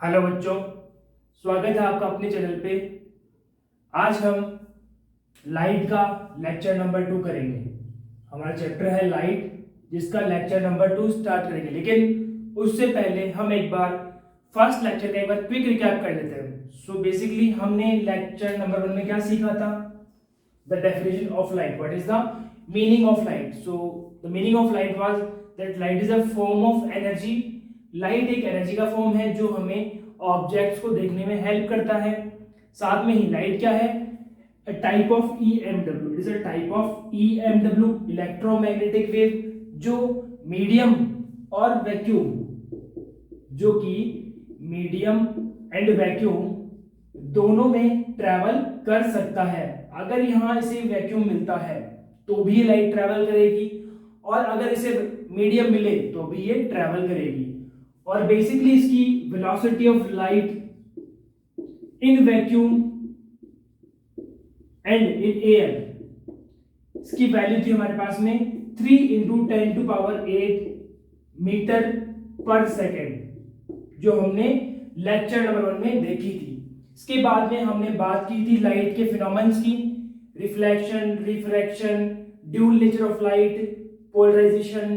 Hello बच्चों, स्वागत है आपका अपने चैनल पे। आज हम लाइट का लेक्चर नंबर 2 करेंगे। हमारा चैप्टर है लाइट, जिसका लेक्चर नंबर 2 स्टार्ट करेंगे। लेकिन उससे पहले हम एक बार फर्स्ट लेक्चर का एक बार क्विक रिकैप कर लेते हैं। सो बेसिकली हमने लेक्चर नंबर 1 में क्या सीखा था? The definition of light. What is the meaning of light? So the meaning of light was that light is a form of energy. Light एक एनर्जी का फॉर्म है जो हमें ऑब्जेक्ट्स को देखने में हेल्प करता है। साथ में ही लाइट क्या है? A type of EMW। It is a type of EMW, electromagnetic wave, जो मीडियम और वैक्यूम, जो कि मीडियम एंड वैक्यूम दोनों में ट्रैवल कर सकता है। अगर यहां इसे वैक्यूम मिलता है तो भी लाइट ट्रैवल करेगी, और अगर इसे मीडियम मिले तो भी ये ट्रैवल करेगी। और बेसिकली इसकी velocity of light in vacuum and in air, इसकी वैल्यू थी हमारे पास में 3 × 10⁸ मीटर पर सेकेंड, जो हमने लेक्चर नंबर 1 में देखी थी। इसके बाद में हमने बात की थी लाइट के फिनोमेनन्स की, reflection, refraction, dual nature of light, polarisation,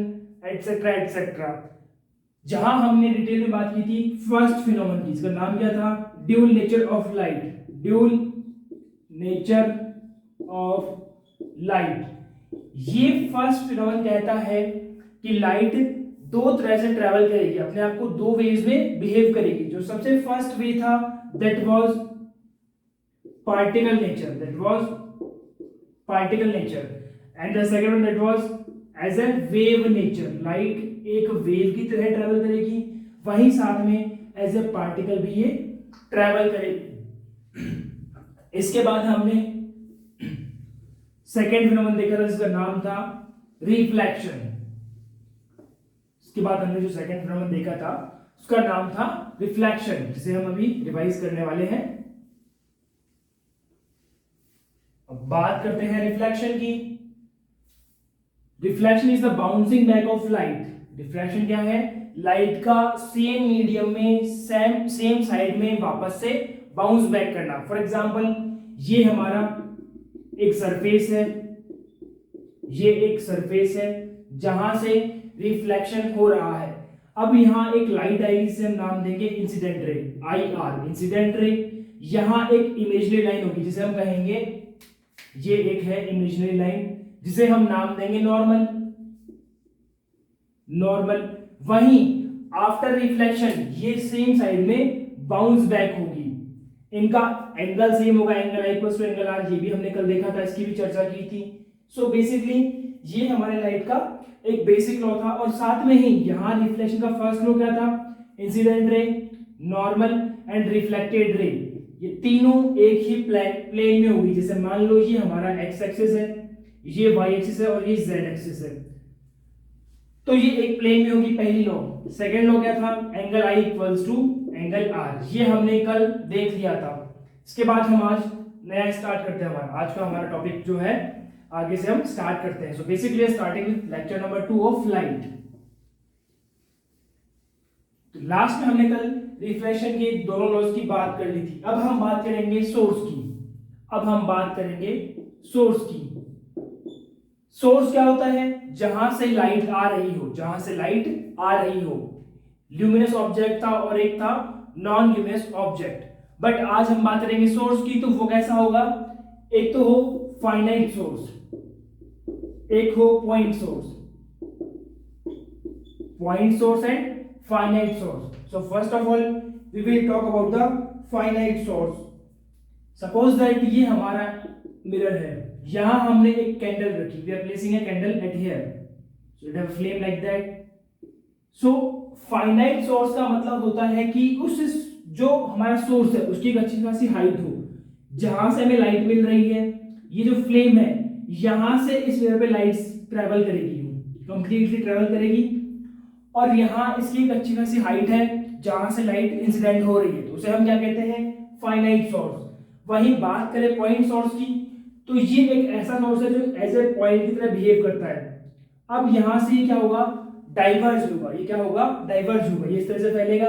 etcetera etcetera. जहां हमने डिटेल में बात की थी फर्स्ट फिनोमेनन की, इसका नाम क्या था? Dual nature of light. Dual nature of light. ये फर्स्ट फिनोमेनन कहता है कि लाइट दो तरह से ट्रैवल करेगी, अपने आप को दो वेज में बिहेव करेगी। जो सबसे फर्स्ट वे था that was particle nature, and the second one that was as a wave nature. Light एक वेव की तरह ट्रैवल करेगी, वहीं साथ में एज ए पार्टिकल भी ये ट्रैवल करेगी। इसके बाद हमने सेकेंड फिनोमेनन देखा था जिसका नाम था रिफ्लेक्शन। इसके बाद हमने जो सेकेंड फिनोमेनन देखा था उसका नाम था रिफ्लेक्शन, जिसे हम अभी रिवाइज करने वाले हैं। अब बात करते हैं रिफ्लेक्शन की। Reflection is the bouncing back of light. Reflection क्या है? लाइट का सेम मीडियम में सेम साइड में वापस से बाउंस बैक करना। फॉर एग्जांपल, ये हमारा एक सरफेस है, ये एक सरफेस है जहां से रिफ्लेक्शन हो रहा है। अब यहां एक लाइट आएगी, जिसे हम नाम देंगे incident ray, IR, incident ray. यहां एक इमेजिनरी लाइन होगी जिसे हम कहेंगे, ये एक है इमेजिनरी लाइन जिसे हम नाम देंगे नॉर्मल। वहीं आफ्टर रिफ्लेक्शन ये सेम साइड में बाउंस बैक होगी। इनका एंगल सेम होगा, एंगल I = एंगल R। ये भी हमने कल देखा था, इसकी भी चर्चा की थी। सो बेसिकली ये हमारे लाइट का एक बेसिक लॉ था। और साथ में ही यहां रिफ्लेक्शन का फर्स्ट लॉ क्या था? Incident ray, normal and reflected ray, ये तीनों एक ही प्लेन में होगी। जैसे मान लो ये हमारा x एक्सिस है, ये y एक्सिस है और ये z एक्सिस है, तो ये एक प्लेन में होगी, पहली लॉ। सेकंड लॉ क्या था? Angle I = angle R। ये हमने कल देख लिया था। इसके बाद हम आज नया स्टार्ट करते हैं। आज का हमारा टॉपिक जो है, आगे से हम स्टार्ट करते हैं। So basically starting with lecture number 2 of light. तो लास्ट में हमने कल रिफ्लेक्शन के दोनों लॉज की बात कर ली थी। अब हम बात करेंगे सोर्स की। सोर्स क्या होता है? जहां से लाइट आ रही हो। ल्यूमिनस ऑब्जेक्ट था और एक था नॉन ल्यूमिनस ऑब्जेक्ट। बट आज हम बात करेंगे सोर्स की, तो वो कैसा होगा? एक तो हो फाइनाइट सोर्स, एक हो point source and finite source. So first of all we will talk about the finite source. Suppose that ये हमारा मिरर है, यहां हमने एक कैंडल रखी, we are placing a candle at here, so it have flame like that. So finite source का मतलब होता है कि उस जो हमारा सोर्स है उसकी एक अच्छी खासी हाइट हो, जहां से हमें लाइट मिल रही है। ये जो फ्लेम है यहां से इस मिरर पे लाइट ट्रेवल करेगी, कंप्लीटली ट्रेवल करेगी, और यहां इसकी एक अच्छी खासी हाइट है जहां से लाइट इंसिडेंट हो रही है, तो उसे हम क्या कहते हैं? Finite source. वहीं बात करें पॉइंट सोर्स की, तो ये एक ऐसा सोर्स है जो एज ए पॉइंट की तरह बिहेव करता है। अब यहां से ये क्या होगा? डाइवर्ज होगा। ये क्या होगा? डाइवर्ज होगा। ये इस तरह से फैलेगा,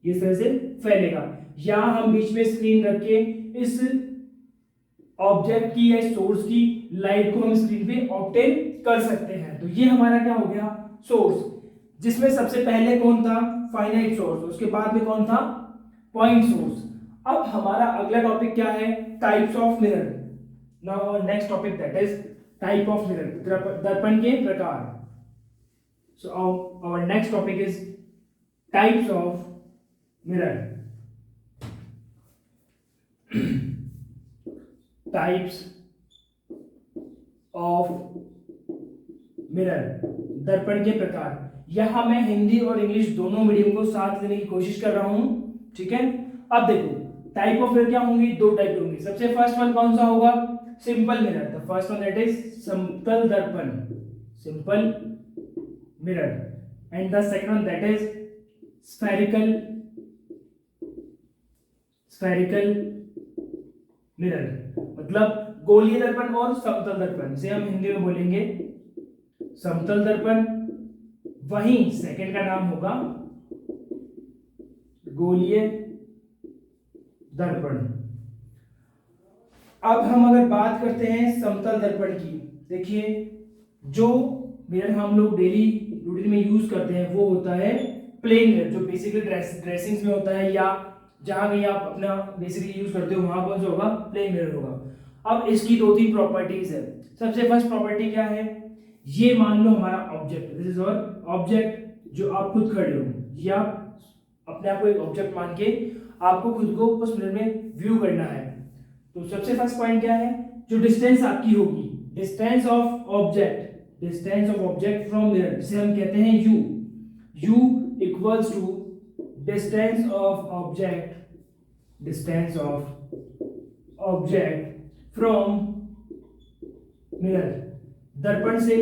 ये इस तरह से फैलेगा। या हम बीच में स्क्रीन रख के इस ऑब्जेक्ट की या सोर्स की लाइट को हम स्क्रीन पे ऑब्टेन कर सकते हैं। तो ये हमारा क्या हो गया, सोर्स, जिसमें सबसे पहले कौन था, फाइनाइट सोर्स, उसके बाद में कौन था, पॉइंट सोर्स। अब हमारा अगला टॉपिक क्या है, types of mirror. Now next topic that is type of mirror, दर्पण के प्रकार। So our next topic is types of mirror. Types of mirror, दर्पण के प्रकार। यहां मैं हिंदी और इंग्लिश दोनों मीडियम को साथ लेने की कोशिश कर रहा हूं, ठीक है। अब देखो टाइप ऑफ मिरर क्या होंगी, दो टाइप होंगी। सबसे फर्स्ट वन कौन सा होगा, simple mirror. The first one that is समतल दर्पण, simple mirror. And the second one that is spherical mirror, मतलब गोलीय दर्पण और समतल दर्पण। इसे हम हिंदी में बोलेंगे समतल दर्पण, वहीं सेकंड का नाम होगा गोलीय दर्पण। अब हम अगर बात करते हैं समतल दर्पण की, देखिए जो मिरर हम लोग डेली रूटीन में यूज करते हैं वो होता है प्लेन मिरर, जो बेसिकली ड्रेसिंग्स में होता है या जहां कहीं आप अपना बेसिकली यूज करते हो वहां कौन सा होगा, प्लेन मिरर होगा। अब इसकी दो तीन प्रॉपर्टीज है। सबसे फर्स्ट प्रॉपर्टी क्या है, ये मान लो हमारा object, this is our object, जो आप खुद खड़े हो या अपने आप को एक ऑब्जेक्ट मान के आपको खुद को उस मिरर में व्यू करना है। तो सबसे फर्स्ट पॉइंट क्या है, जो डिस्टेंस आपकी होगी, distance of object from mirror, जिसे हम कहते हैं u equals to distance of object from mirror, दर्पण से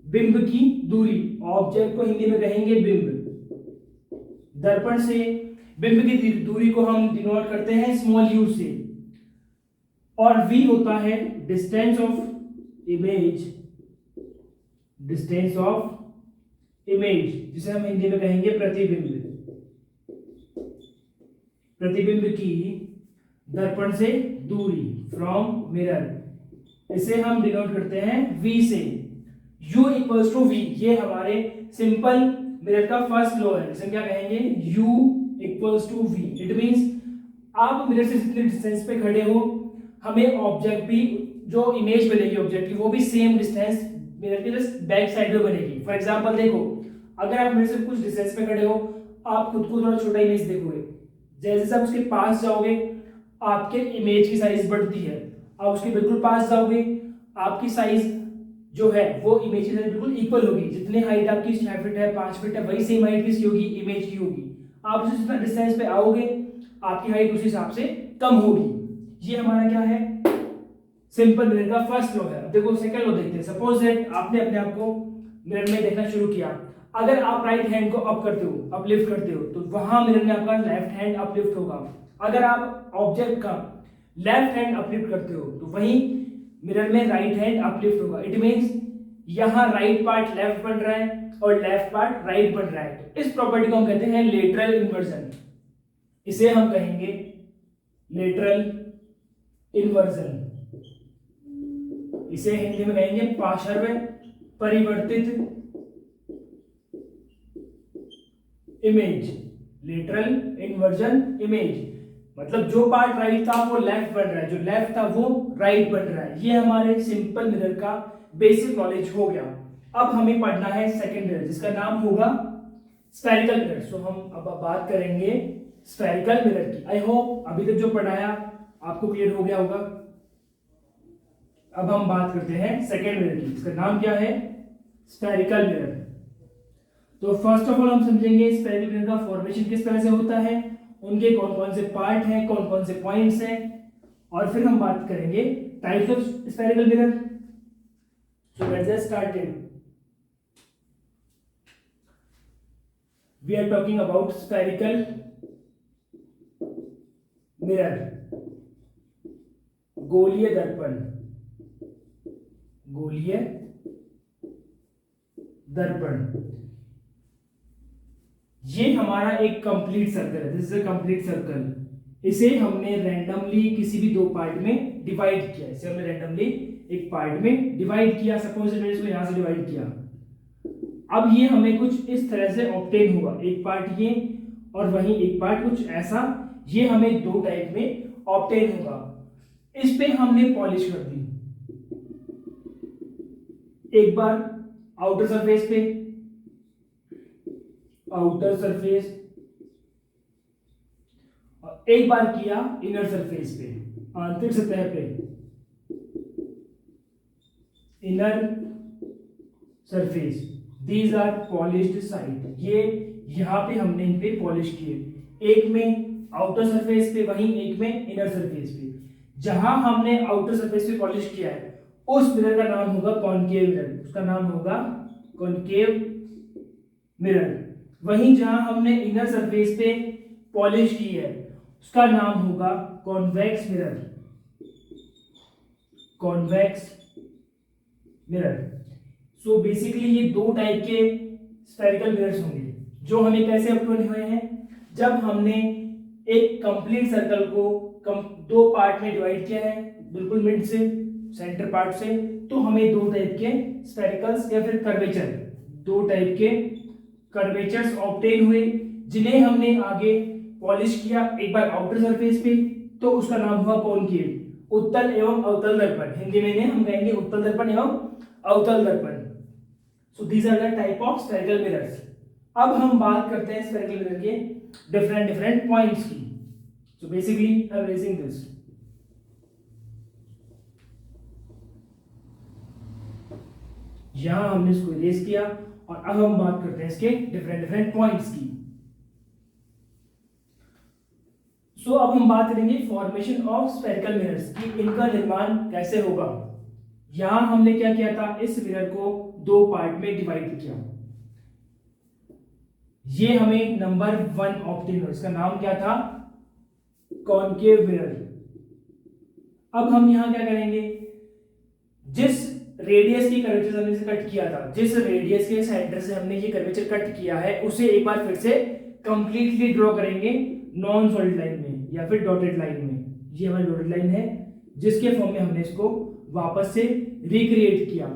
बिंब की दूरी। ऑब्जेक्ट को हिंदी में कहेंगे बिंब। दर्पण से बिंब की दूरी को हम डिनोट करते हैं स्मॉल u से, और v होता है डिस्टेंस ऑफ इमेज, जिसे हम हिंदी में कहेंगे प्रतिबिंब की दर्पण से दूरी, फ्रॉम मिरर, इसे हम डिनोट करते हैं v से। u इक्वल्स टू v, ये हमारे सिंपल मिरर का फर्स्ट लॉ है, जिसे क्या कहेंगे, u equals to v। It means आप मिरर से जितने डिस्टेंस पे खड़े हो, हमें ऑब्जेक्ट भी, जो इमेज बनेगी ऑब्जेक्ट की, वो भी सेम डिस्टेंस मिरर के जस्ट बैक साइड में बनेगी। फॉर एग्जांपल देखो, अगर आप मिरर से कुछ डिस्टेंस पे खड़े हो, आप खुद को थोड़ा छोटा इमेज देखोगे, जैसे आप उसके पास जाओगे आपके इमेज की साइज बढ़ती है, आप उसके बिल्कुल पास जाओगे आपकी साइज जो है वो इमेज के साथ बिल्कुल इक्वल होगी। जितने हाइट आपकी 6 फीट है 5 फीट है, वही सेम हाइट किसकी होगी, इमेज की होगी। आप जितना डिस्टेंस पे आओगे आपकी हाइट उस हिसाब से कम होगी। ये हमारा क्या है, सिंपल मिरर का फर्स्ट लॉ है। देखो सेकंड लॉ देखते हैं। सपोज दैट आपने अपने आप को मिरर में देखना शुरू किया, अगर आप राइट हैंड को अप करते हो, अपलिफ्ट करते हो, तो वहां मिरर में आपका लेफ्ट हैंड अपलिफ्ट होगा। अगर आप ऑब्जेक्ट का लेफ्ट हैंड अपलिफ्ट करते हो, तो वहीं मिरर में राइट हैंड अपलिफ्ट होगा। इट मींस यहां राइट पार्ट लेफ्ट बन रहा है और लेफ्ट पार्ट राइट बन रहा है। इस प्रॉपर्टी को हम कहते हैं लेटरल इन्वर्जन, इसे हम कहेंगे लेटरल इन्वर्जन, इसे हिंदी में कहेंगे पार्श्व परिवर्तित इमेज, लेटरल इन्वर्जन इमेज, मतलब जो पार्ट राइट था वो लेफ्ट बन रहा है, जो लेफ्ट था वो राइट बन रहा है। ये हमारे सिंपल मिरर का बेसिक नॉलेज हो गया। अब हमें पढ़ना है सेकंड मिरर, जिसका नाम होगा स्फेरिकल मिरर। सो हम अब बात करेंगे स्फेरिकल मिरर की। आई होप अभी तक जो पढ़ाया आपको क्लियर हो गया होगा। अब हम बात करते हैं सेकंड मिरर की, इसका नाम क्या है, स्फेरिकल मिरर। तो फर्स्ट ऑफ ऑल हम समझेंगे स्फेरिकल मिरर का फॉर्मेशन किस तरह से होता है, उनके कौन कौन से पार्ट हैं, कौन कौन से पॉइंट्स हैं, और फिर हम बात करेंगे types of spherical mirror. So let's get started. We are talking about spherical mirror, गोलीय दर्पण, गोलीय दर्पण। ये हमारा एक कंप्लीट सर्कल है, this is a complete circle. इसे हमने रैंडमली किसी भी दो पार्ट में डिवाइड किया, इसे हमने रैंडमली एक पार्ट में डिवाइड किया, सपोज मैंने इसको यहां से डिवाइड किया। अब ये हमें कुछ इस तरह से ऑब्टेन हुआ, एक पार्ट ये और वहीं एक पार्ट कुछ ऐसा, ये हमें दो टाइप में ऑब्टेन होगा। इस पे हमने पॉलिश कर दी, एक बार आउटर सरफेस पे, आउटर सरफेस, और एक बार किया इनर सरफेस पे, आंतरिक सतह पे, inner surface. These are polished side, ये यहां पे हमने इन पे पॉलिश किए, एक में आउटर सरफेस पे, वहीं एक में इनर सरफेस पे। जहां हमने आउटर सरफेस पे पॉलिश किया है उस मिरर का नाम होगा कॉनकेव मिरर, उसका नाम होगा कॉनकेव मिरर। वहीं जहां हमने इनर सरफेस पे पॉलिश की है उसका नाम होगा convex mirror, convex mirror. So basically ये दो टाइप के स्फेरिकल मिरर्स होंगे जो हमें कैसे ऑब्टेन हुए हैं, जब हमने एक कंप्लीट सर्कल को दो पार्ट में डिवाइड किया है, बिल्कुल मिड से, सेंटर पार्ट से, तो हमें दो टाइप के स्फेरिकल्स या फिर कर्वेचर, दो टाइप के कर्वेचर्स ऑब्टेन हुए, जिन्हें हमने आगे पॉलिश किया, एक बार आउटर सरफेस पे, तो उसका नाम हुआ कॉनकेव, उत्तल एवं अवतल दर्पण। हिंदी में हम कहेंगे उत्तल दर्पण एवं अवतल दर्पण। So these are the type of spherical mirrors. अब हम बात करते हैं स्फेरिकल मिरर के डिफरेंट पॉइंट्स की। So basically I am raising this, यहां हमने इसको इरेज किया और अब हम बात करते हैं इसके डिफरेंट पॉइंट्स की। सो अब हम बात करेंगे फॉर्मेशन ऑफ स्फेरिकल मिरर्स की, इनका निर्माण कैसे होगा। यहां हमने क्या किया था, इस मिरर को दो पार्ट में डिवाइड किया, ये हमें नंबर 1 ऑब्टेन हुआ, इसका नाम क्या था, कॉनकेव मिरर। अब हम यहां क्या करेंगे, जिस रेडियस की कर्वेचर हमने से कट किया था, जिस रेडियस के सेंटर से हमने ये कर्वेचर कट किया है, उसे एक बार फिर से कंप्लीटली ड्रॉ करेंगे नॉन सॉलिड लाइन में या फिर डॉटेड लाइन में। ये हमारी डॉटेड लाइन है जिसके फॉर्म में हमने इसको वापस से रिक्रिएट किया।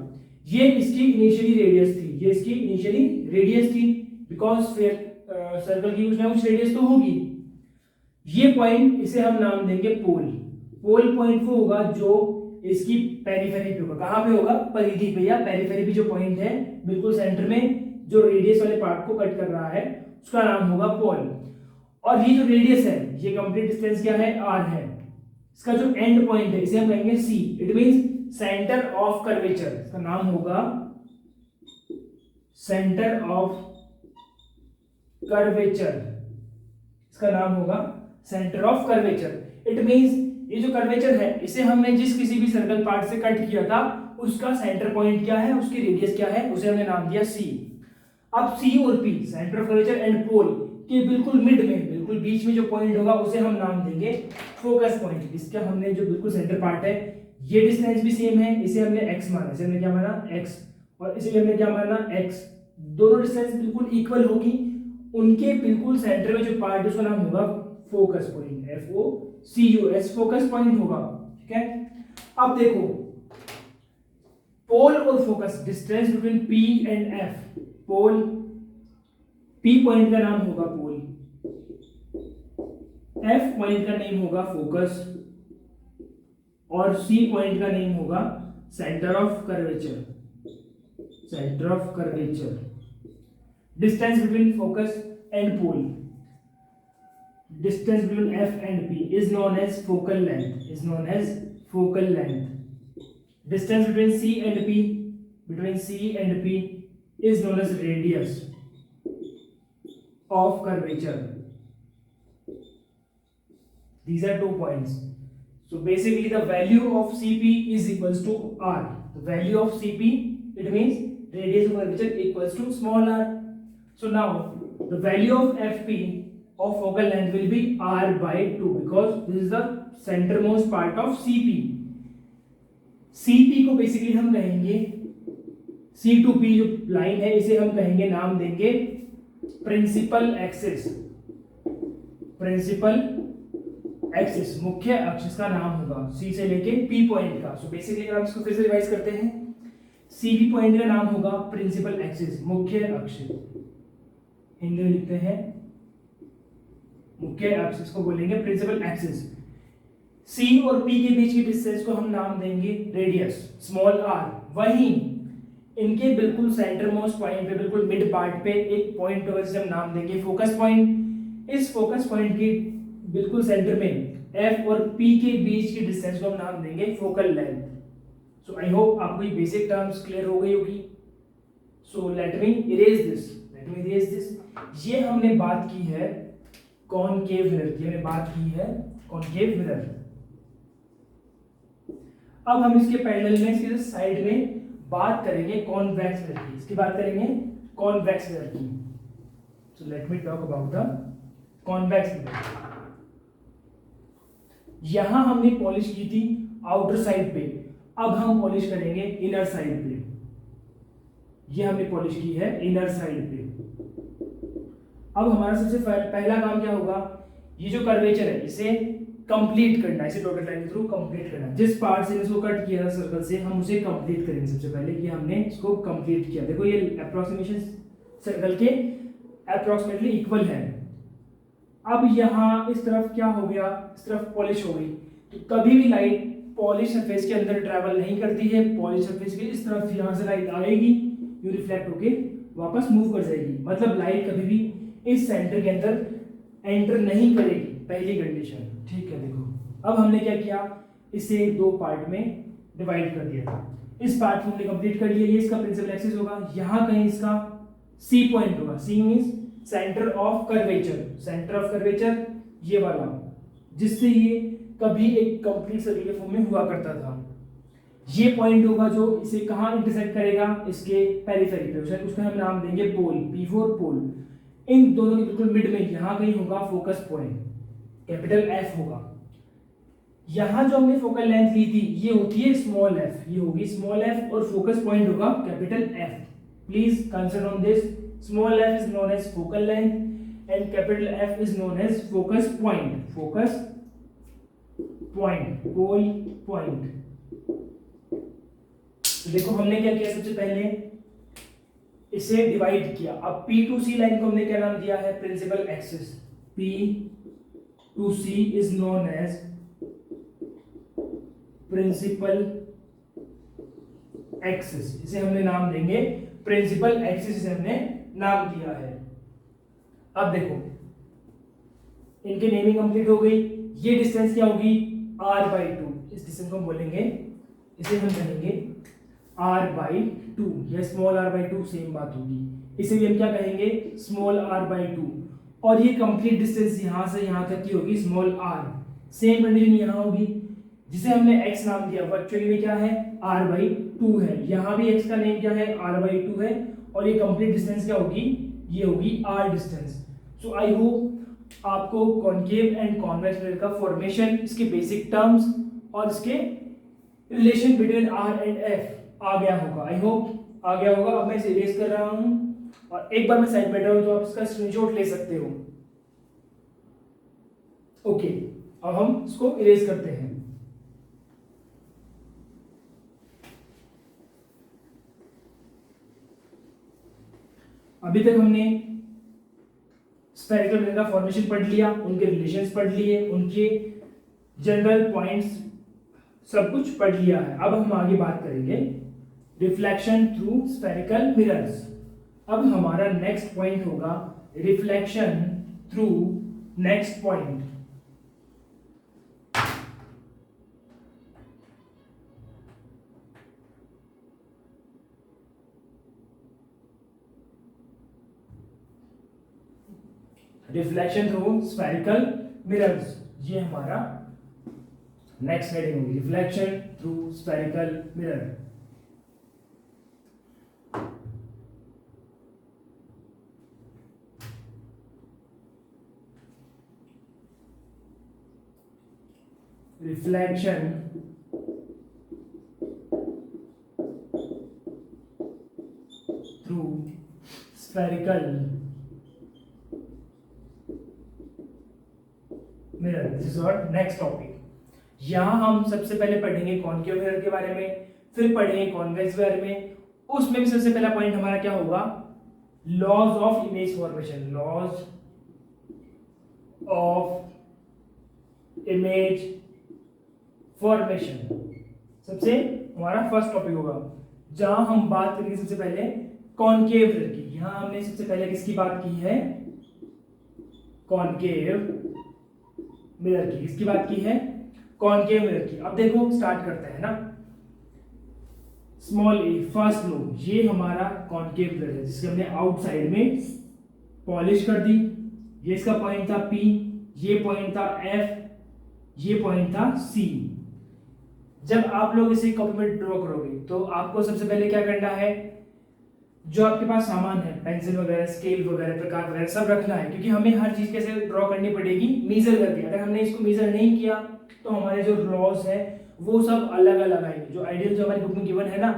ये इसकी इनिशियली रेडियस थी, ये इसकी इनिशियली रेडियस थी, बिकॉज सर्कल की कुछ ना कुछ रेडियस तो होगी। ये पॉइंट, इसे हम नाम देंगे पोल। पोल पॉइंट वो होगा जो इसकी पेरिफेरी पे होगा, कहां पे होगा, परिधि पे या पेरिफेरी पे जो पॉइंट है बिल्कुल सेंटर में, जो रेडियस वाले पार्ट को कट कर रहा है, उसका नाम होगा पोल। और ये जो रेडियस है, ये कंप्लीट डिस्टेंस क्या है, r है। इसका जो एंड पॉइंट है इसे हम कहेंगे c, it means centre of curvature, इसका नाम होगा सेंटर ऑफ कर्वेचर, इसका नाम होगा centre of curvature. It means ये जो कर्वेचर है इसे हमने जिस किसी भी सर्कल पार्ट से कट किया था उसका सेंटर पॉइंट क्या है, उसकी रेडियस क्या है, उसे हमने नाम दिया c। अब c और p, centre of curvature and pole के बिल्कुल मिड में, बिल्कुल बीच में जो पॉइंट होगा उसे हम नाम देंगे फोकस पॉइंट। इसका हमने जो बिल्कुल सेंटर पार्ट है, ये डिस्टेंस भी सेम है, इसे हमने x माना, इसे हमने क्या माना, x, और इसे हमने क्या माना, x। दोनों डिस्टेंस बिल्कुल इक्वल होगी, उनके बिल्कुल सेंटर में जो पार्ट है उसका नाम होगा focus point, FOCUS, focus point होगा। ठीक है, अब देखो पोल और focus, distance between P and F। Pole, P point का नाम होगा पोल, F पॉइंट का नेम होगा फोकस, और C पॉइंट का नेम होगा centre of curvature, centre of curvature. Distance between focus and pole, distance between F and P is known as focal length, is known as focal length. Distance between C and P, between C and P is known as radius of curvature. These are 2 points. So basically the value of CP is equals to R. The value of CP, it means radius of curvature equals to small r. So now the value of FP of focal length will be r by 2 because this is the centermost part of CP. CP को basically हम कहेंगे, C to P जो line है इसे हम कहेंगे, नाम देंगे प्रिंसिपल एक्सिस, प्रिंसिपल एक्सिस मुख्य अक्ष का नाम होगा, सी से लेके पी पॉइंट का। सो बेसिकली अगर हम इसको फिर से रिवाइज करते हैं, सी पी पॉइंट का नाम होगा प्रिंसिपल एक्सिस, मुख्य अक्ष, हिंदी में लिखते हैं मुख्य अक्ष, इसको बोलेंगे प्रिंसिपल एक्सिस। सी और पी के बीच की डिस्टेंस को हम नाम देंगे रेडियस, स्मॉल आर। वहीं इनके बिल्कुल सेंटर मोस्ट पॉइंट पे, बिल्कुल मिड पार्ट पे एक पॉइंट होगा जिसे हम नाम देंगे फोकस पॉइंट। इस फोकस पॉइंट के बिल्कुल सेंटर में एफ और पी के बीच की डिस्टेंस को हम नाम देंगे focal length. So I hope आपको ये बेसिक टर्म्स क्लियर हो गई होगी। So let me erase this. ये हमने बात की है कॉनकेव मिरर की, हमने बात की है कॉनकेव मिरर। अब हम इसके पैरेलल में, इसके साइड में बात करेंगे कॉन्वेक्स मिरर की, इसकी बात करेंगे कॉन्वेक्स मिरर की। So let me talk about the convex mirror. यहां हमने पॉलिश की थी आउटर साइड पे, अब हम पॉलिश करेंगे इनर साइड पे। ये हमने पॉलिश की है इनर साइड पे। अब हमारा सबसे पहला काम क्या होगा, ये जो कर्वेचर है इसे कंप्लीट करना, इसे डॉटेड लाइन के थ्रू कंप्लीट करना। जिस पार्ट से इसको कट किया था सर्कल से, हम उसे कंप्लीट करेंगे। सबसे पहले कि हमने इसको कंप्लीट किया, देखो ये अप्रोक्सीमेशन सर्कल के अप्रोक्सीमेटली इक्वल है। अब यहाँ इस तरफ क्या हो गया, इस तरफ पॉलिश हो गई, तो कभी भी लाइट पॉलिश सरफेस के अंदर ट्रैवल नहीं करती है। पॉलिश सरफेस के इस तरफ यहाँ से लाइट आएगी, यू रिफ्लेक्ट होके वापस मूव कर जाएगी, मतलब लाइट कभी भी इस सेंटर के अंदर एंटर नहीं करेगी, पहली कंडीशन। ठीक है, देखो अब हमने क्या किया, इसे दो पार्ट में डिवाइड कर दिया था। इस पार्ट को हमने कंप्लीट कर लिया, ये इसका प्रिंसिपल एक्सिस होगा, यहाँ कहीं इसका सी पॉइंट होगा। C means centre of curvature, centre of curvature ये वाला, जिससे ये कभी एक कंप्लीट सर्कल के फॉर्म में हुआ करता था। ये पॉइंट होगा जो इसे कहाँ इंटरसेक्ट करेगा, इसके पेरिफेरी पे, उसका हम नाम देंगे पोल, P4 पोल। इन दोनों के बिल्कुल मिड में यहाँ कहीं होगा फोकस पॉइंट, कैपिटल F होगा। यहाँ जो हमने फोकल लेंथ ली थी ये होती है स्मॉल f, ये होगी स्मॉल f, और फोकस पॉइंट होगा capital F। Please consider on this, small f is known as focal length and capital F is known as focus point, focus point, pole point। तो देखो हमने क्या किया, सबसे पहले इसे डिवाइड किया। अब P to C लाइन को हमने क्या नाम दिया है, principal axis. P to C is known as principal axis, इसे हमने नाम देंगे प्रिंसिपल एक्सिस, इसे हमने नाम दिया है। अब देखो इनके नेमिंग कंप्लीट हो गई। ये डिस्टेंस क्या होगी, r/2, इस डिस्टेंस को हम बोलेंगे, इसे हम कहेंगे r/2, यह स्मॉल r/2 सेम बात होगी। इसे भी हम क्या कहेंगे, स्मॉल r/2। और ये कंप्लीट डिस्टेंस यहां से यहां तक की होगी स्मॉल r। सेम कंडीशन यहां होगी, जिसे हमने x नाम दिया, वो एक्चुअली में क्या है, r/2 है। यहां भी x का नेम क्या है, r/2 है, और ये कंप्लीट डिस्टेंस क्या होगी, ये होगी r distance. So I hope आपको कॉनकेव एंड कॉन्वेक्स मिरर का फॉर्मेशन, इसके बेसिक टर्म्स और इसके relation between r and f आ गया होगा। आई होप आ गया होगा। अब मैं इसे इरेज कर रहा हूं, और एक बार मैं साइड बैठा हूं तो आप इसका स्क्रीनशॉट ले सकते हो। ओके, अब हम इसको इरेज करते हैं। अभी तक हमने स्फेरिकल मिरर का फॉर्मेशन पढ़ लिया, उनके रिलेशंस पढ़ लिए, उनके जनरल पॉइंट्स सब कुछ पढ़ लिया है। अब हम आगे बात करेंगे रिफ्लेक्शन थ्रू स्फेरिकल मिरर्स। अब हमारा नेक्स्ट पॉइंट होगा reflection through next point. Reflection through spherical mirrors, ये हमारा नेक्स्ट हेडिंग होगी, reflection through spherical mirror. Reflection through spherical mirror. This is our next topic. यहाँ हम सबसे पहले पढ़ेंगे कॉनकेव मिरर के बारे में, फिर पढ़ेंगे कॉन्वेक्स मिरर में। उसमें भी सबसे पहला पॉइंट हमारा क्या होगा, laws of image formation. Laws of image formation सबसे हमारा फर्स्ट टॉपिक होगा, जहां हम बात करेंगे सबसे पहले कॉनकेव मिरर की। यहां हमने सबसे पहले किसकी बात की है, कॉनकेव मिरर की। किसकी बात की है, कॉनकेव मिरर की। अब देखो स्टार्ट करते हैं ना। स्मॉल ए फर्स्ट लो, ये हमारा कॉनकेव मिरर है जिसके हमने आउटसाइड में पॉलिश कर दी। ये इसका पॉइंट था P, ये पॉइंट था F, ये पॉइंट था C। जब आप लोग इसे कॉपी में ड्रॉ करोगे तो आपको सबसे पहले क्या करना है, जो आपके पास सामान है, पेंसिल वगैरह, स्केल वगैरह, प्रकार वगैरह सब रखना है, क्योंकि हमें हर चीज कैसे ड्रॉ करनी पड़ेगी, मेजर करके। अगर हमने इसको मेजर नहीं किया तो हमारे जो लॉस है वो सब अलग अलग आएंगे। जो आइडियल जो हमारी बुक में गिवन है ना,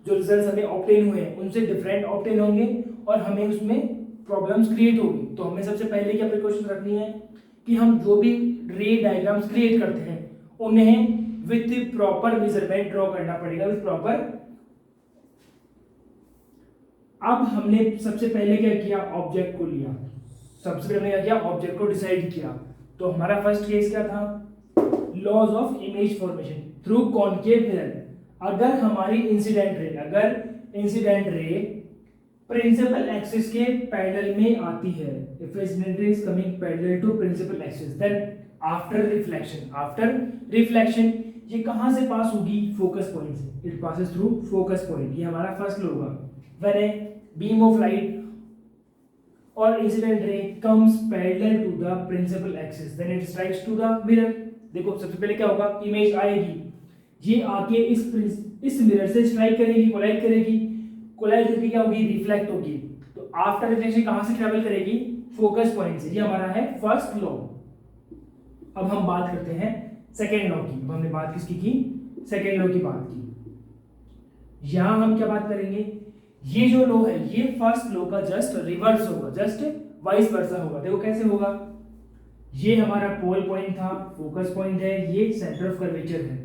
जो रिजल्ट्स हमें ऑब्टेन हुए हैं उनसे डिफरेंट ऑब्टेन होंगे और हमें उसमें प्रॉब्लम्स क्रिएट होगी। तो हमें सबसे पहले क्या प्रिकॉशन रखनी है कि हम जो भी रे डायग्राम्स क्रिएट करते हैं उन्हें विथ प्रॉपर मेजरमेंट ड्रॉ करना पड़ेगा, विथ प्रॉपर। अब हमने सबसे पहले क्या किया, ऑब्जेक्ट को लिया। सबसे पहले क्या किया, ऑब्जेक्ट को डिसाइड किया। तो हमारा फर्स्ट केस क्या था, laws of image formation through concave mirror. अगर हमारी इंसिडेंट रे प्रिंसिपल एक्सिस के पैरेलल में आती है, if incident ray is coming parallel to principal axis, then after reflection ये कहां से पास होगी, फोकस पॉइंट से। It passes through focus point. ये हमारा फर्स्ट लॉ होगा। When a beam of light और incident ray comes parallel to the principal axis, then it strikes to the mirror. देखो सबसे पहले क्या होगा, इमेज आएगी, ये आके इस मिरर से स्ट्राइक करेगी, कोलाइड करेगी। कोलाइड करके क्या होगी, रिफ्लेक्ट होगी। तो आफ्टर रिफ्लेक्शन कहां से ट्रेवल करेगी, फोकस पॉइंट से। ये हमारा है फर्स्ट लॉ। अब हम बात करते हैं सेकेंड लॉ की। अब हमने बात किसकी की, सेकेंड लॉ की बात की। यहां हम क्या बात करेंगे, ये जो लॉ है ये फर्स्ट लॉ का जस्ट रिवर्स होगा, जस्ट वाइस वर्सा होगा। देखो कैसे होगा, ये हमारा पोल पॉइंट था, फोकस पॉइंट है, ये सेंटर ऑफ कर्वेचर है।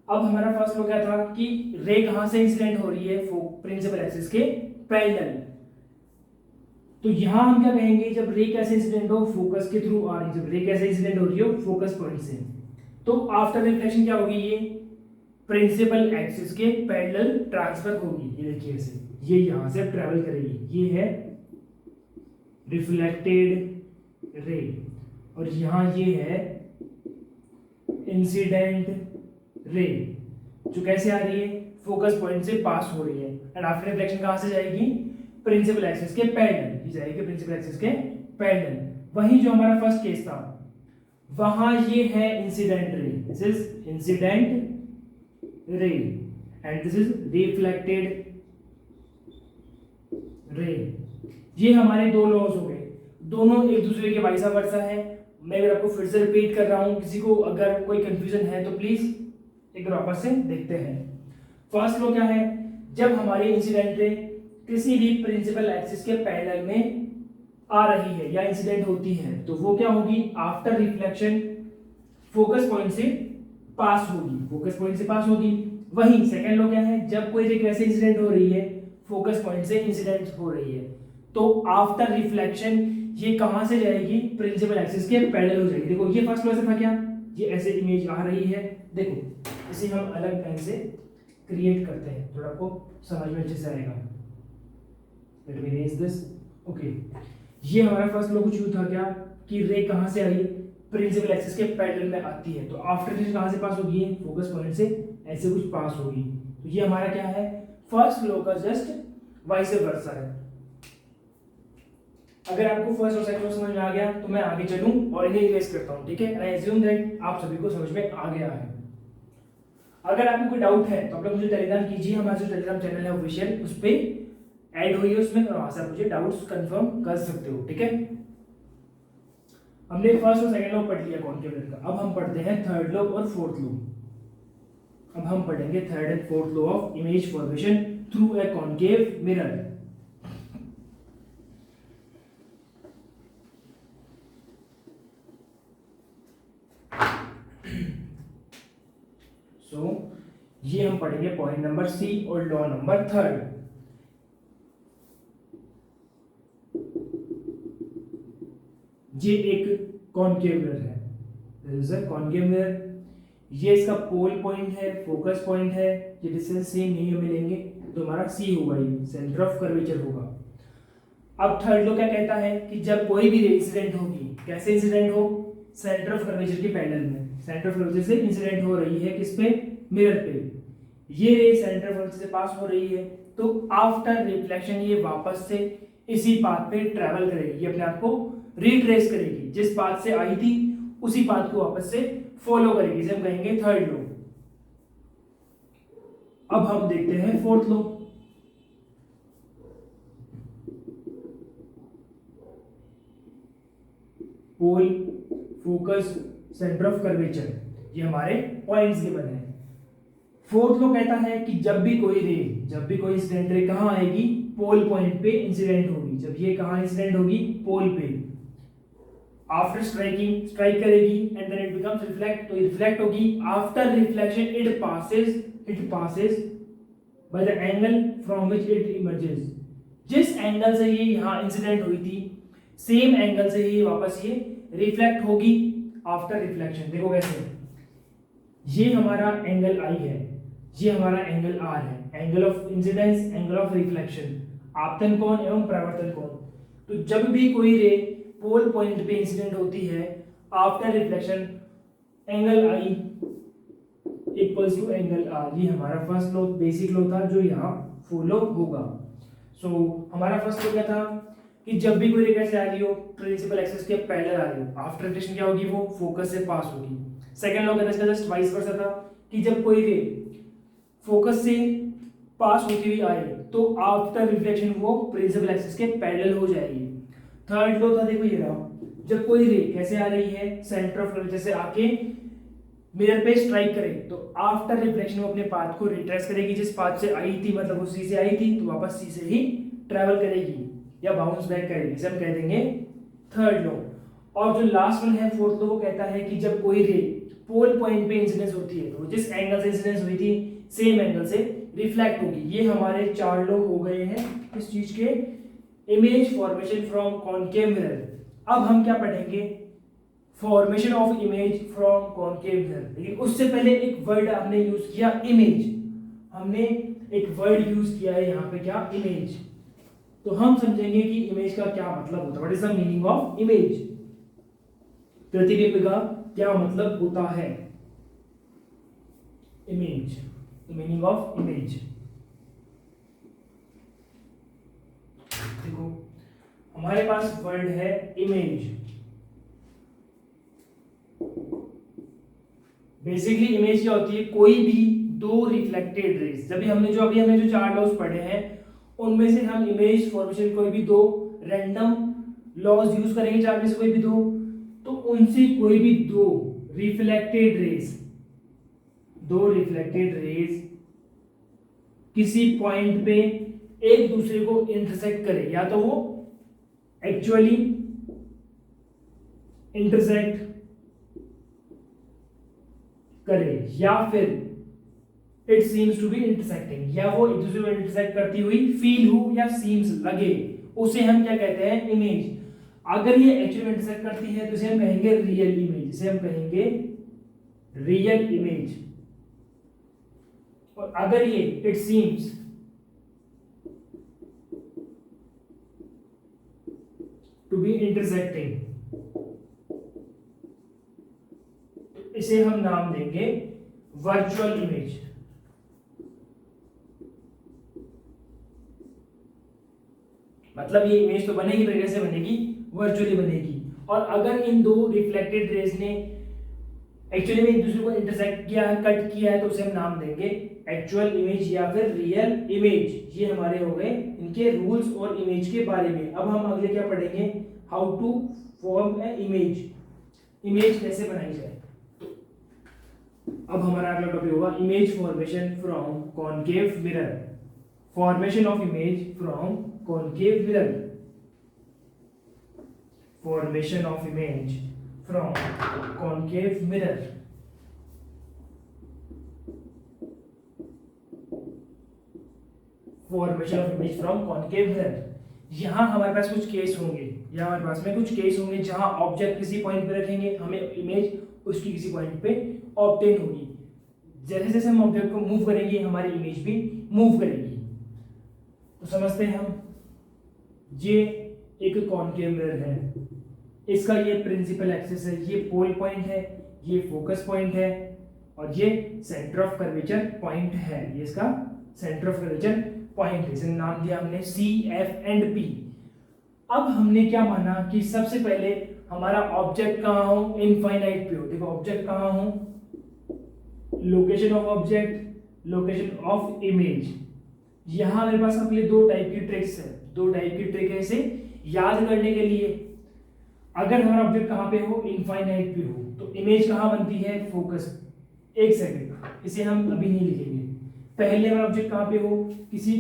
अब हमारा फर्स्ट लॉ क्या था कि रे कहां से इंसिडेंट हो रही है, प्रिंसिपल एक्सिस के पैरेलल। तो यहां हम क्या कहेंगे, जब रे कैसे इंसिडेंट हो, फोकस के थ्रू आ रही है। जब रे कैसे इंसिडेंट हो रही हो, फोकस पॉइंट से, तो आफ्टर रिफ्लेक्शन क्या होगी, ये प्रिंसिपल एक्सिस के पैरेलल ट्रांसफर होगी। ये देखिए ऐसे, ये यहां से ट्रेवल करेगी। ये है रिफ्लेक्टेड रे और यहां ये है इंसिडेंट रे, जो कैसे आ रही है, फोकस पॉइंट से पास हो रही है। एंड आफ्टर रिफ्लेक्शन कहां से जाएगी, प्रिंसिपल एक्सिस के पैरेलल। ये जाएगी प्रिंसिपल एक्सिस के पैरेलल। वही जो हमारा फर्स्ट केस था, वहां ये है incident ray, this is incident ray and this is reflected ray. ये हमारे दो लॉज हो गए, दोनों एक दूसरे के वाइस वर्सा है। मैं अगर आपको फिर से रिपीट कर रहा हूं, किसी को अगर कोई कंफ्यूजन है तो प्लीज एक बार वापस से देखते हैं। फर्स्ट लॉ क्या है, जब हमारी इंसिडेंट रे किसी भी प्रिंसिपल एक्सिस के पैरेलल में आ रही है या इंसिडेंट होती है तो वो क्या होगी, आफ्टर रिफ्लेक्शन फोकस पॉइंट से पास होगी, फोकस पॉइंट से पास होगी। वही सेकंड लॉ क्या है, जब कोई रे कैसे इंसिडेंट हो रही है, फोकस पॉइंट से इंसिडेंट हो रही है, तो आफ्टर रिफ्लेक्शन ये कहां से जाएगी, प्रिंसिपल एक्सिस के पैरेलल हो जाएगी। देखो ये फर्स्ट लॉ से था क्या, ये ऐसे इमेज आ रही है। देखो इसे हम अलग पेन से क्रिएट करते हैं, थोड़ा आपको समझ में अच्छे से आएगा। Let me erase this. Okay, ये हमारा फर्स्ट लॉ कुछ यूं था क्या कि रे कहां से आई, प्रिंसिपल एक्सिस के पैरेलल में आती है, तो आफ्टर रिफ्लेक्शन कहां से पास होगी, फोकस पॉइंट से ऐसे कुछ पास होगी। तो ये हमारा क्या है, फर्स्ट लॉ का जस्ट वाइस वर्सा है। अगर आपको फर्स्ट और सेकंड समझ में आ गया तो मैं आगे चलूं और इन्हें इरेज करता हूं, ठीक है। आई एज्यूम दैट आप सभी को समझ में आ गया है। अगर आपको कोई डाउट है तो आप लोग मुझे टेलीग्राम कीजिए, हमारा जो टेलीग्राम चैनल है ऑफिशियल, उस पे ऐड होइए उसमें, और वहां से आप मुझे डाउट्स कंफर्म कर सकते हो, ठीक है। हमने फर्स्ट और सेकंड लॉ पढ़ लिया कॉनकेव मिरर का। अब हम पढ़ते हैं थर्ड लॉ और फोर्थ लॉ। अब हम पढ़ेंगे third and fourth law of image formation through a concave mirror. ये हम पढ़ेंगे पॉइंट नंबर सी और लॉ नंबर थर्ड। ये एक कॉनकेव मिरर है, कॉनकेव मिरर। ये इसका पोल पॉइंट है, फोकस पॉइंट है, ये डिस्टेंस सेम नहीं मिलेंगे तो हमारा सी होगा, ये सेंटर ऑफ कर्वेचर होगा। अब थर्ड लॉ क्या कहता है कि जब कोई भी रे इंसिडेंट होगी, कैसे इंसिडेंट हो, सेंटर ऑफ कर्वेचर के पैरेलल में, सेंटर ऑफ कर्वेचर से इंसिडेंट हो रही है किस पे, मिरर पे। ये रे सेंटर ऑफ कर्वेचर से पास हो रही है तो आफ्टर रिफ्लेक्शन ये वापस से इसी पाथ पे ट्रेवल करेगी, ये अपने आप को रिट्रेस करेगी, जिस पाथ से आई थी उसी पाथ को वापस से फॉलो करेगी, इसे हम कहेंगे थर्ड लॉ। अब हम देखते हैं fourth law. Pole, focus, centre of curvature, ये हमारे पॉइंट्स गिवन है। फोर्थ लॉ कहता है कि जब भी कोई इंसिडेंट रे कहां आएगी, पोल पॉइंट पे इंसिडेंट होगी। जब ये कहां इंसिडेंट होगी, पोल पे, आफ्टर स्ट्राइकिंग, स्ट्राइक करेगी and then it becomes reflect, तो रिफ्लेक्ट होगी। After reflection it passes by the angle from which it emerges. जिस एंगल से ये यहां इंसिडेंट हुई थी, सेम एंगल से ही वापस ये रिफ्लेक्ट होगी आफ्टर रिफ्लेक्शन। देखो कैसे, ये हमारा एंगल आई है, ये हमारा एंगल आर है, angle of incidence, angle of reflection, आपतन कोण एवं परावर्तन कोण। तो जब भी कोई रे पोल पॉइंट पे इंसिडेंट होती है after reflection, angle I equals to angle R. ये हमारा फर्स्ट लॉ, बेसिक लॉ था जो यहाँ फॉलो होगा। सो हमारा फर्स्ट लॉ क्या था कि जब भी कोई रे कैसे आ रही हो, प्रिंसिपल एक्सिस के पैरेलल आ रही हो, आफ्टर रिफ्लेक्शन क्या होगी, वो फोकस से पास होगी। सेकंड लॉ कहता है इसका जस्ट वाइस वर्सा था कि जब कोई रे फोकस से पास होती हुई आए तो आफ्टर रिफ्लेक्शन वो प्रिंसिपल एक्सिस के पैरेलल हो जाएगी। थर्ड लॉ था, देखो ये रहा, जब कोई रे कैसे आ रही है, सेंटर ऑफ कर्वेचर से आके मिरर पे स्ट्राइक करे तो आफ्टर रिफ्लेक्शन वो अपने पाथ को रिट्रेस करेगी, जिस पाथ से आई थी, मतलब वो सी से आई थी तो वापस सी से ही ट्रेवल करेगी या बाउंस बैक करेगी, इसे हम कह देंगे थर्ड लॉ। और जो लास्ट वन है फोर्थ लॉ, वो कहता है कि जब कोई रे पोल पॉइंट पे इंसिडेंस होती है तो जिस एंगल से इंसिडेंस हुई थी सेम एंगल से रिफ्लेक्ट होगी। ये हमारे चार लॉ हो गए हैं इस चीज के, image formation from concave mirror. अब हम क्या पढ़ेंगे, formation of image from concave mirror. लेकिन उससे पहले एक वर्ड हमने यूज किया, इमेज। हमने एक वर्ड यूज किया है यहाँ पे, क्या, इमेज। तो हम समझेंगे कि इमेज का क्या मतलब होता है, what is the meaning of image. प्रतिबिंब का क्या मतलब होता है, image, the meaning of image. देखो हमारे पास वर्ड है इमेज। बेसिकली इमेज क्या होती है, कोई भी दो रिफ्लेक्टेड रेज। जब भी हमने जो चार लॉज पढ़े हैं उनमें से हम इमेज फॉर्मेशन कोई भी दो रैंडम लॉज यूज करेंगे, चार में से कोई भी दो, तो उनसे कोई भी दो रिफ्लेक्टेड रेज किसी पॉइंट पे एक दूसरे को इंटरसेक्ट करे, या तो वो एक्चुअली इंटरसेक्ट करे या फिर it seems to be intersecting, या वो एक दूसरे को इंटरसेक्ट करती हुई फील हो या सीम्स लगे, उसे हम क्या कहते हैं, इमेज। अगर ये एक्चुअली इंटरसेक्ट करती है तो इसे हम कहेंगे रियल इमेज, इसे हम कहेंगे रियल इमेज। और अगर ये it seems to be intersecting, इसे हम नाम देंगे वर्चुअल इमेज। मतलब ये इमेज तो बनेगी, पर कैसे बनेगी, वर्चुअली बनेगी। और अगर इन दो रिफ्लेक्टेड रेज ने एक्चुअली में एक दूसरे को इंटरसेक्ट किया है, कट किया है, तो उसे हम नाम देंगे एक्चुअल इमेज या फिर रियल इमेज। ये हमारे हो गए इनके रूल्स और इमेज के बारे में। अब हम अगले क्या पढ़ेंगे, how to form a image, image कैसे बनाई जाए। अब हमारा अगला टॉपिक होगा image formation from concave mirror. Formation of image from concave mirror, formation of image from concave mirror. Formation of image from concave mirror. यहाँ हमारे पास कुछ केस होंगे, यहाँ हमारे पास में कुछ केस होंगे जहाँ ऑब्जेक्ट किसी पॉइंट पे रखेंगे, हमें इमेज उसकी किसी पॉइंट पे ऑब्टेन होगी। जैसे जैसे हम ऑब्जेक्ट को मूव करेंगे हमारी इमेज भी मूव करेगी। तो समझते हैं हम, ये एक कॉनकेव मिरर है, इसका ये प्रिंसिपल एक्सिस है, ये पोल पॉइंट है, ये फोकस पॉइंट है और ये सेंटर ऑफ कर्वेचर पॉइंट है। ये इसका सेंटर ऑफ कर्वेचर पॉइंट है, इसे नाम दिया हमने सी, एफ एंड पी। अब हमने क्या माना कि सबसे पहले हमारा ऑब्जेक्ट कहाँ हो, इनफाइनाइट पे हो। देखो ऑब्जेक्ट कहाँ हो, location of object, location of image. यहां मेरे पास आपके लिए दो टाइप की ट्रिक्स है, दो टाइप की ट्रिक है इसे याद करने के लिए। अगर हमारा ऑब्जेक्ट कहाँ पे हो, इनफाइनाइट पे हो, तो इमेज कहाँ बनती है, फोकस। एक सेकंड, इसे हम अभी नहीं लिखेंगे। पहले हमारा ऑब्जेक्ट कहाँ पे हो, किसी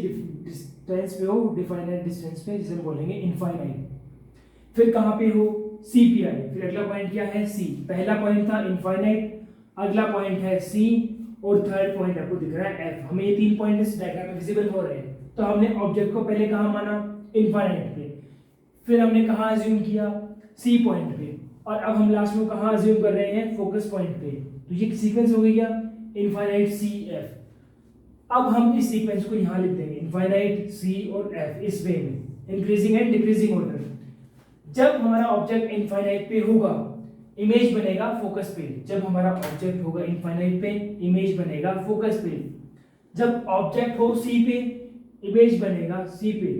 डिस्टेंस पे हो, डिफाइनाइट डिस्टेंस पे, जिसे हम बोलेंगे इनफाइनाइट। फिर कहाँ पे हो, सी पे आए, फिर अगला पॉइंट क्या है, सी। पहला पॉइंट था इनफाइनाइट, अगला पॉइंट है सी और थर्ड पॉइंट आपको दिख रहा है एफ। हमें ये तीन पॉइंट इस डायग्राम में विजिबल हो रहे हैं। तो हमने ऑब्जेक्ट को पहले कहाँ माना, इनफाइनाइट पे, फिर हमने कहाँ अज्यूम किया, सी पॉइंट पे, और अब हम लास्ट में कहाँ अज्यूम कर रहे हैं, फोकस पॉइंट पे। तो ये सीक्वेंस हो गया इनफाइनाइट सी एफ। अब हम इस सीक्वेंस को यहाँ लिख देंगे, इनफाइनाइट सी और एफ, इस वे में इंक्रीजिंग एंड डिक्रीजिंग ऑर्डर। जब हमारा ऑब्जेक्ट इनफाइनाइट पे होगा, इमेज बनेगा फोकस पे। जब हमारा ऑब्जेक्ट होगा इनफाइनाइट पे, इमेज बनेगा फोकस पे। जब ऑब्जेक्ट हो सी पे, इमेज बनेगा सी पे।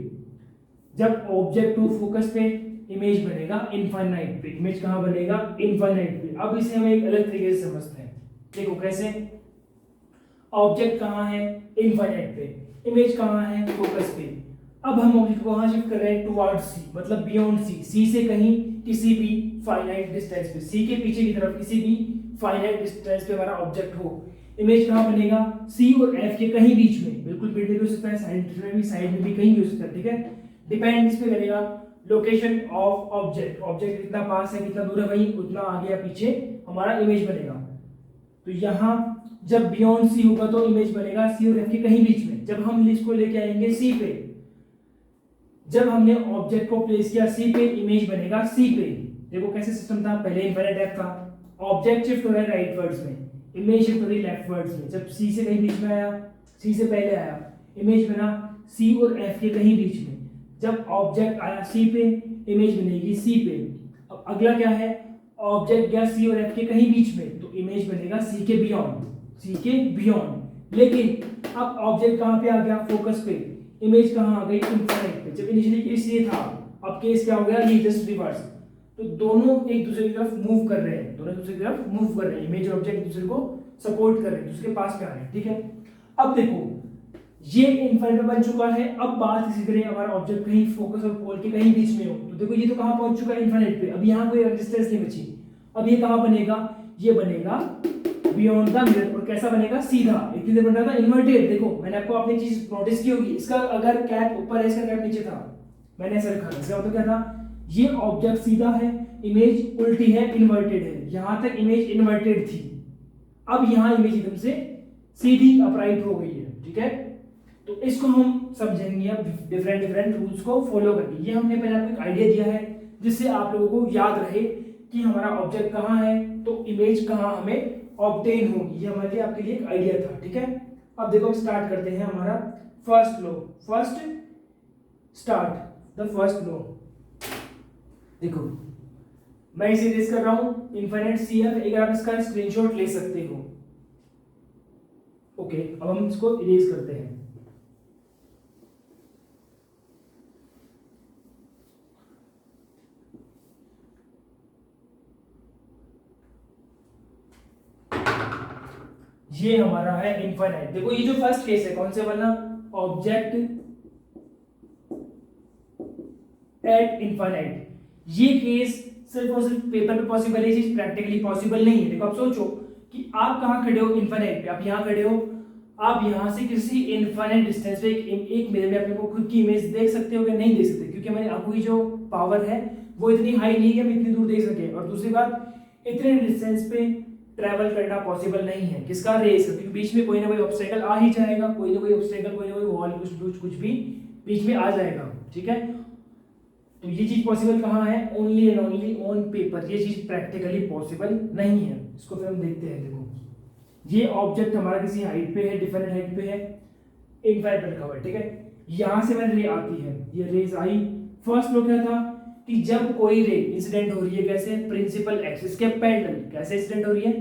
जब ऑब्जेक्ट हो फोकस पे, इमेज बनेगा इनफाइनाइट पे। इमेज कहाँ बनेगा, इनफाइनाइट पे। अब इसे हम एक अलग तरीके से समझते हैं। देखो कैसे, ऑब्जेक्ट कहाँ है, इनफाइनाइट पे, इमेज कहाँ है, फोकस पे। अब हम ऑब्जेक्ट को कहाँ शिफ्ट कर रहे हैं, टुवर्ड्स सी, मतलब बियॉन्ड सी। सी से कहीं किसी भी फाइनाइट डिस्टेंस पे, सी के पीछे की तरफ किसी भी फाइनाइट डिस्टेंस पे हमारा ऑब्जेक्ट हो। इमेज कहाँ बनेगा, सी और एफ के कहीं बीच में, बिल्कुल मिड में भी हो सकता है, साइड में भी कहीं भी हो सकता है, ठीक है। डिपेंड इस पे करेगा लोकेशन ऑफ ऑब्जेक्ट। ऑब्जेक्ट कितना पास है, कितना दूर है, वही उतना आगे या पीछे हमारा इमेज बनेगा। तो यहाँ जब बियॉन्ड सी होगा तो इमेज बनेगा सी और एफ के कहीं बीच में। जब हम इसको लेके आएंगे सी पे, जब हमने ऑब्जेक्ट को प्लेस किया सी पे, इमेज बनेगा सी पे। देखो कैसे सिस्टम था, पहले इनफाइनाइट एफ था, ऑब्जेक्ट शिफ्ट हो रहा है राइटवर्ड्स में, इमेज शिफ्ट हो रही है लेफ्टवर्ड्स में। जब सी से कहीं बीच में आया, सी से पहले आया, इमेज बना सी और एफ के कहीं बीच में। जब ऑब्जेक्ट आया सी पे, इमेज बनेगी सी पे। अब अगला क्या है, ऑब्जेक्ट गया सी और एफ के कहीं बीच में, तो इमेज बनेगा सी के बियॉन्ड, सी के बियॉन्ड। लेकिन अब ऑब्जेक्ट कहाँ पे आ गया, फोकस पे, इमेज कहाँ आ गई, इनफाइनाइट पे। जब इनिशियली केस ये था, अब केस क्या हो गया, ये जस्ट रिवर्स। तो दोनों एक दूसरे की तरफ मूव कर रहे हैं, दोनों दूसरे की तरफ मूव कर रहे हैं, इमेज और ऑब्जेक्ट एक दूसरे को सपोर्ट कर रहे हैं, दूसरे के पास में आ रहे हैं, ठीक है। अब देखो ये इनफाइनाइट बन चुका है। अब बात इसी तरह, हमारा ऑब्जेक्ट कहीं फोकस और पोल के कहीं बीच में हो, तो देखो ये तो कहाँ पहुंच चुका है, इनफाइनाइट पे। अब यहाँ कोई रेजिस्टेंस नहीं बची। अब ये कहाँ बनेगा, ये बनेगा बियॉन्ड द मिरर। और कैसा बनेगा, सीधा। एक चीज बन रहा था इन्वर्टेड। देखो मैंने आपको अपनी चीज नोटिस की होगी, इसका अगर कैप ऊपर है, इसका कैप नीचे था, मैंने ऐसा लिखा था। इसका मतलब क्या था, ये ऑब्जेक्ट सीधा है, इमेज उल्टी है, इन्वर्टेड है। यहां तक इमेज इन्वर्टेड थी, अब यहां इमेज एकदम से सीधी अपराइट हो गई है, ठीक है। तो इसको हम समझेंगे अब डिफरेंट रूल्स को फॉलो करके। ये हमने पहले आपको एक आइडिया दिया है जिससे आप लोगों को याद रहे कि हमारा ऑब्जेक्ट कहाँ है तो इमेज कहाँ हमें ऑब्टेन होगी। ये हमारे लिए आपके लिए एक आइडिया था, ठीक है। अब देखो स्टार्ट करते हैं हमारा first law. First start the first law. देखो मैं इसे इरेज कर रहा हूं, इनफाइनाइट सी एफ। एक आप इसका स्क्रीनशॉट ले सकते हो। ओके, अब हम इसको इरेज करते हैं। ये हमारा है इनफाइनाइट। देखो ये जो फर्स्ट केस है, कौन से वाला, ऑब्जेक्ट एट इनफाइनाइट। ये केस सिर्फ और सिर्फ पेपर पे पॉसिबल है, चीज प्रैक्टिकली पॉसिबल नहीं है। देखो आप सोचो कि आप कहां खड़े हो, इनफाइनाइट पे, आप यहां खड़े हो, आप यहां से किसी इनफाइनाइट डिस्टेंस पे एक मिरर में अपने को खुद की इमेज देख सकते हो कि नहीं देख सकते, क्योंकि हमारी आंखों की जो पावर है वो इतनी हाई नहीं है कि हम इतनी दूर देख सके। और दूसरी बात, इतने डिस्टेंस पे ट्रैवल करना पॉसिबल नहीं है। किसका? रेस का, क्योंकि बीच में कोई ना कोई ऑब्स्टेकल आ ही जाएगा, कोई ना कोई ऑब्स्टेकल, कोई ना कोई वॉल, कुछ भी बीच में आ जाएगा। ठीक है, तो ये चीज पॉसिबल कहाँ है? Only and only on paper. ये चीज प्रैक्टिकली पॉसिबल नहीं है। इसको फिर हम देखते हैं। देखो, ये ऑब्जेक्ट हमारा किसी हाइट पे है, डिफरेंट हाइट पे है, इनफाइनाइट रखा हुआ है। ठीक है, यहां से मैंने रे आती है, ये रेज आई। फर्स्ट लो क्या था कि जब कोई रे इंसिडेंट हो रही है, कैसे? प्रिंसिपल एक्सिस के पैरेलल। कैसे इंसिडेंट हो रही है?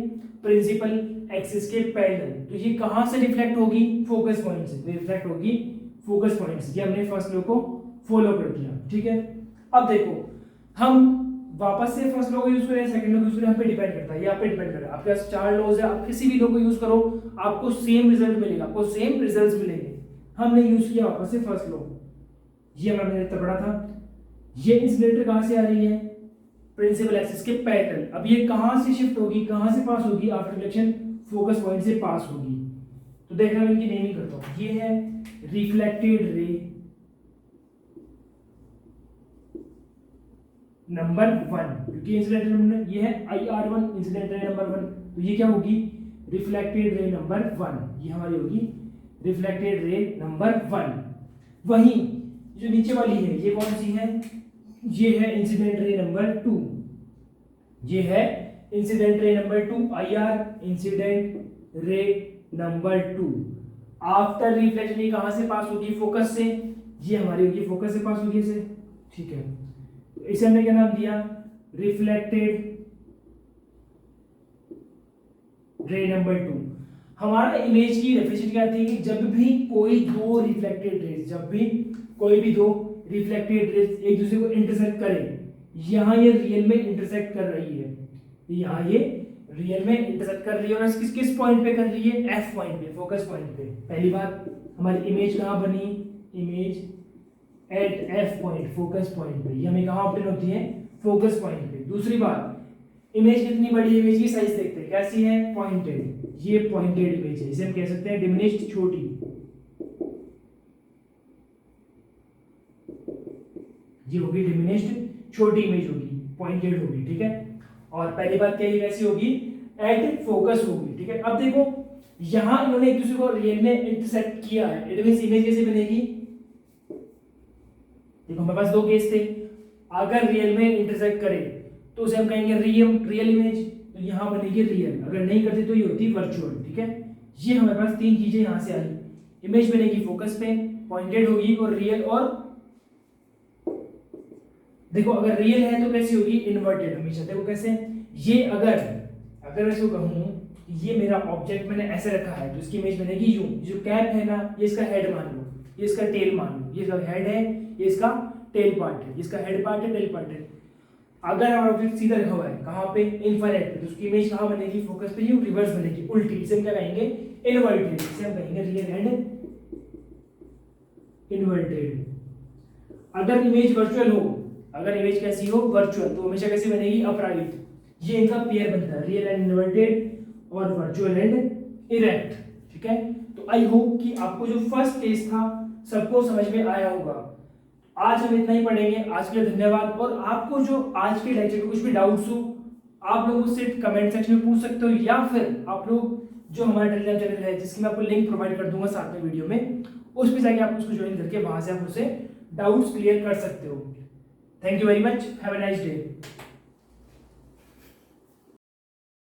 प्रिंसिपल एक्सिस के पैरेलल। तो ये कहां से रिफ्लेक्ट होगी? फोकस पॉइंट से रिफ्लेक्ट होगी, फोकस पॉइंट से। ये हमने फर्स्ट लो को फॉलो कर दिया। ठीक है, अब देखो हम वापस से फर्स्ट लो को यूज करें, सेकंड लो को यूज करें, यहाँ पे डिपेंड करता है, ये आप पे डिपेंड करता है। आपके पास 4 लॉज है, आप किसी भी लो को यूज करो, आपको सेम रिजल्ट मिलेगा, आपको सेम रिजल्ट्स मिलेंगे। हमने यूज किया वापस से फर्स्ट लॉ, ये हमने इतना पढ़ा था। ये इंसिडेंट कहां से आ रही है? प्रिंसिपल एक्सिस के पैरेलल। अब ये कहां से शिफ्ट होगी, कहां से पास होगी? आफ्टर रिफ्लेक्शन फोकस पॉइंट से पास होगी। तो देखना, मैं इनकी नेमिंग करता हूं। ये है रिफ्लेक्टेड रे नंबर 1, क्योंकि इंसिडेंट नंबर ये है IR1, इंसिडेंट रे नंबर 1। तो ये क्या होगी? Reflected ray number 1। ये हमारी होगी रिफ्लेक्टेड रे नंबर 1। वहीं जो नीचे वाली है, ये कौन सी है? ये है इंसिडेंट रे नंबर 2। ये है incident ray number 2, IR incident ray number 2। After reflection ये कहां से पास होगी? फोकस से। ये हमारी होगी फोकस से पास होगी इसे। ठीक है, तो इसे हमने क्या नाम दिया? Reflected ray number 2। हमारा इमेज की डेफिनेशन क्या थी कि जब भी कोई दो रिफ्लेक्टेड रेज, जब भी कोई भी दो रिफ्लेक्टेड रेज एक दूसरे को इंटरसेक्ट करे, यहां ये रियल में इंटरसेक्ट कर रही है, यहां ये रियल में इंटरसेक्ट कर रही है, और किस किस पॉइंट पे कर रही है? एफ पॉइंट पे, फोकस पॉइंट पे। पहली बात, हमारी इमेज कहां बनी? Image at F point, focus point पे। ये हमें कहां ऑब्टेन होती है? फोकस पॉइंट पे। दूसरी बात, इमेज कितनी बड़ी? इमेज की साइज देखते हैं, कैसी है? पॉइंटेड। ये पॉइंटेड इमेज है, इसे हम कह सकते हैं डिमिनिश्ड, छोटी। ये होगी डिमिनिश्ड, छोटी इमेज होगी, पॉइंटेड होगी। ठीक है, और पहली बात क्या है? कैसी होगी? एट फोकस होगी। ठीक है, अब देखो यहां इन्होंने एक दूसरे को रियल में इंटरसेक्ट किया है, इट मींस इमेज कैसे बनेगी? देखो हमारे पास दो केस थे, अगर रियल में इंटरसेक्ट करे तो उसे हम कहेंगे रियल इमेज, तो यहां बनेगी रियल। अगर नहीं करते तो ये होती वर्चुअल। ठीक है, ये हमारे पास तीन चीजें यहां से आई। इमेज बनेगी फोकस पे, पॉइंटेड होगी और रियल। और देखो अगर रियल है तो कैसी होगी? इन्वर्टेड हमेशा। देखो कैसे? ये अगर मैं इसको कहूं ये मेरा ऑब्जेक्ट मैंने ऐसे रखा है, तो इसकी इमेज बनेगी यूं। जो कैप है ना, ये इसका हेड मान लो, ये इसका टेल मान लो। ये इसका हेड है, ये इसका टेल पार्ट है, इसका हेड पार्ट है, टेल पार्ट है। अगर हमारा ऑब्जेक्ट सीधा रखा हुआ है, कहां पे? इनफाइनाइट पे, तो उसकी इमेज कहां बनेगी? फोकस पे। यूं रिवर्स बनेगी, उल्टी। इसे हम क्या कहेंगे? इनवर्टेड। इसे हम कहेंगे रियल एंड इनवर्टेड। अगर इमेज वर्चुअल हो, अगर इमेज कैसी हो? वर्चुअल, तो हमेशा कैसी बनेगी? अपराइट। ये इनका पेयर बनता है, रियल एंड इनवर्टेड और वर्चुअल एंड इरेक्ट। ठीक है, तो आई होप कि आपको जो फर्स्ट टेस्ट था सबको समझ में आया होगा। आज हम इतना ही पढ़ेंगे। आज के लिए धन्यवाद। और आपको जो आज के लेक्चर में कुछ भी डाउट्स हो, आप लोग मुझसे कमेंट सेक्शन में पूछ सकते हो, या फिर आप लोग जो हमारा टेलीग्राम चैनल है, जिसकी मैं आपको लिंक प्रोवाइड कर दूंगा साथ में वीडियो में, उस पर जाके आप उसको ज्वाइन करके वहां से आप उससे डाउट्स क्लियर कर सकते हो। Thank you very much, have a nice day.